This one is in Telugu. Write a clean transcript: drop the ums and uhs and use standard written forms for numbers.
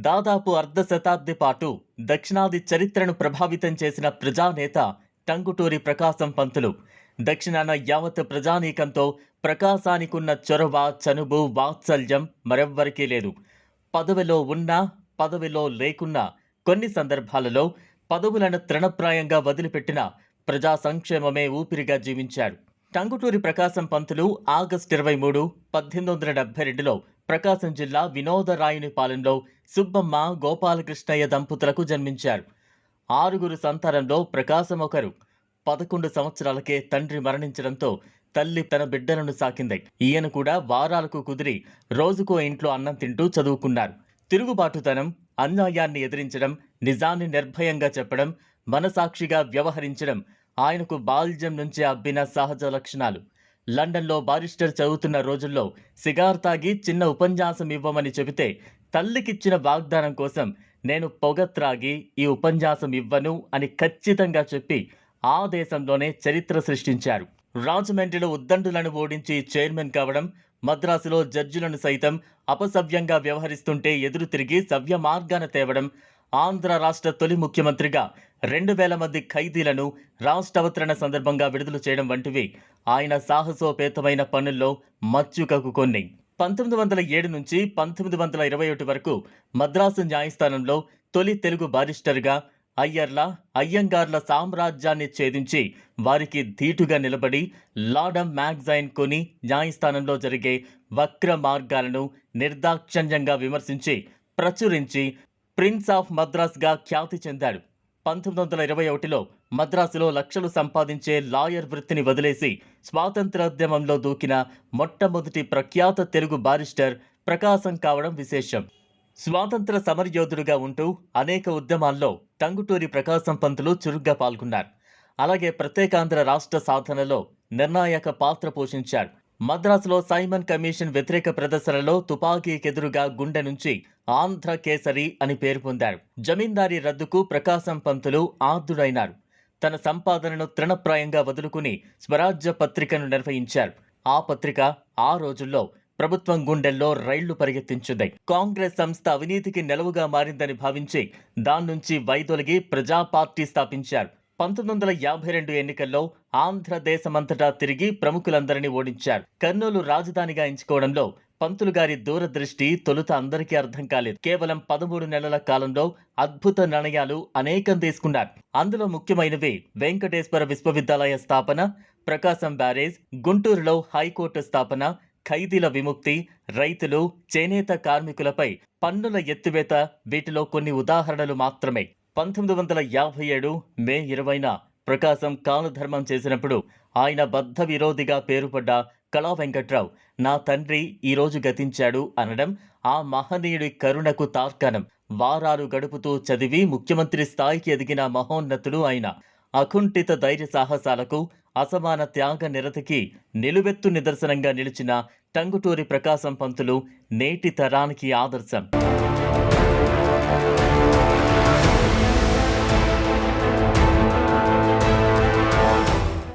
దాదాపు అర్ధ శతాబ్ది పాటు దక్షిణాది చరిత్రను ప్రభావితం చేసిన ప్రజానేత టంగుటూరి ప్రకాశం పంతులు. దక్షిణాన యావత్ ప్రజానీకంతో ప్రకాశానికున్న చొరవ, చనువు, వాత్సల్యం మరెవ్వరికీ లేదు. పదవిలో ఉన్నా, పదవిలో లేకున్నా, కొన్ని సందర్భాలలో పదవులను తృణప్రాయంగా వదిలిపెట్టిన ప్రజా సంక్షేమమే ఊపిరిగా జీవించాడు. టంగుటూరి ప్రకాశం పంతులు ఆగస్టు 23, 1872లో ప్రకాశం జిల్లా వినోదరాయునిపాలెంలో సుబ్బమ్మ, గోపాలకృష్ణయ్య దంపతులకు జన్మించారు. 6 సంతానంలో ప్రకాశం ఒకరు. 11 సంవత్సరాలకే తండ్రి మరణించడంతో తల్లి తన బిడ్డలను సాకింది. ఈయన కూడా వారాలకు కుదిరి రోజుకో ఇంట్లో అన్నం తింటూ చదువుకున్నారు. తిరుగుబాటుతనం, అన్యాయాన్ని ఎదిరించడం, నిజాన్ని నిర్భయంగా చెప్పడం, మనసాక్షిగా వ్యవహరించడం ఆయనకు బాల్యం నుంచే అబ్బిన సహజ లక్షణాలు. లండన్లో బారిస్టర్ చదువుతున్న రోజుల్లో సిగార్ తాగి చిన్న ఉపన్యాసం ఇవ్వమని చెబితే తల్లికిచ్చిన వాగ్దానం కోసం నేను పొగ త్రాగి ఈ ఉపన్యాసం ఇవ్వను అని ఖచ్చితంగా చెప్పి ఆ దేశంలోనే చరిత్ర సృష్టించారు. రాజమండ్రిలో ఉద్దండులను ఓడించి చైర్మన్ కావడం, మద్రాసులో జడ్జిలను సైతం అపసవ్యంగా వ్యవహరిస్తుంటే ఎదురు తిరిగి సవ్య మార్గాన తేవడం, ఆంధ్ర రాష్ట్ర తొలి ముఖ్యమంత్రిగా 2000 మంది ఖైదీలను రాష్ట్రావతరణ సందర్భంగా విడుదల చేయడం వంటివి ఆయన సాహసోపేతమైన పనుల్లో మచ్చుకకు కొన్ని. 1907 నుంచి 1921 వరకు మద్రాసు న్యాయస్థానంలో తొలి తెలుగు బారిస్టర్గా అయ్యంగార్ల సామ్రాజ్యాన్ని ఛేదించి వారికి ధీటుగా నిలబడి లాడమ్ మ్యాగజైన్ కొని న్యాయస్థానంలో జరిగే వక్ర మార్గాలను నిర్దాక్షణ్యంగా విమర్శించి ప్రచురించి ప్రిన్స్ ఆఫ్ మద్రాస్గా ఖ్యాతి చెందాడు. 1921లో మద్రాసులో లక్షలు సంపాదించే లాయర్ వృత్తిని వదిలేసి స్వాతంత్రోద్యమంలో దూకిన మొట్టమొదటి ప్రఖ్యాత తెలుగు బారిస్టర్ ప్రకాశం కావడం విశేషం. స్వాతంత్ర సమరయోధుడుగా ఉంటూ అనేక ఉద్యమాల్లో టంగుటూరి ప్రకాశం పంతులు చురుగ్గా పాల్గొన్నారు. అలాగే ప్రత్యేకాంధ్ర రాష్ట్ర సాధనలో నిర్ణాయక పాత్ర పోషించారు. మద్రాసులో సైమన్ కమిషన్ వ్యతిరేక ప్రదర్శనలో తుపాకీకెదురుగా గుండె నుంచి ఆంధ్ర కేసరి అని పేరు పొందారు. జమీందారీ రద్దుకు ప్రకాశం పంతులు ఆర్దుడైనారు. తన సంపాదనను తృణప్రాయంగా వదులుకుని స్వరాజ్య పత్రికను నిర్వహించారు. ఆ పత్రిక ఆ రోజుల్లో ప్రభుత్వం గుండెల్లో రైళ్లు పరిగెత్తించింది. కాంగ్రెస్ సంస్థ అవినీతికి నెలవుగా మారిందని భావించి దాని నుంచి వైదొలిగి ప్రజా పార్టీ స్థాపించారు. 1952 ఎన్నికల్లో ఆంధ్రదేశమంతటా తిరిగి ప్రముఖులందరినీ ఓడించారు. కర్నూలు రాజధానిగా ఎంచుకోవడంలో పంతులు గారి దూరదృష్టి తొలుత అందరికీ అర్థం కాలేదు. కేవలం 13 నెలల కాలంలో అద్భుత నిర్ణయాలు అనేకం తీసుకున్నారు. అందులో ముఖ్యమైనవి వెంకటేశ్వర విశ్వవిద్యాలయ స్థాపన, ప్రకాశం బ్యారేజ్, గుంటూరులో హైకోర్టు స్థాపన, ఖైదీల విముక్తి, రైతులు, చేనేత కార్మికులపై పన్నుల ఎత్తివేత వీటిలో కొన్ని ఉదాహరణలు మాత్రమే. 1957 మే 20న ప్రకాశం కాలధర్మం చేసినప్పుడు ఆయన బద్ధ విరోధిగా పేరుపడ్డ కళా వెంకట్రావు నా తండ్రి ఈరోజు గతించాడు అనడం ఆ మహనీయుడి కరుణకు తార్కాణం. వారాలు గడుపుతూ చదివి ముఖ్యమంత్రి స్థాయికి ఎదిగిన మహోన్నతుడు ఆయన. అకుంఠిత ధైర్య సాహసాలకు, అసమాన త్యాగ నిరతికి నిలువెత్తు నిదర్శనంగా నిలిచిన టంగుటూరి ప్రకాశం పంతులు నేటి తరానికి ఆదర్శం.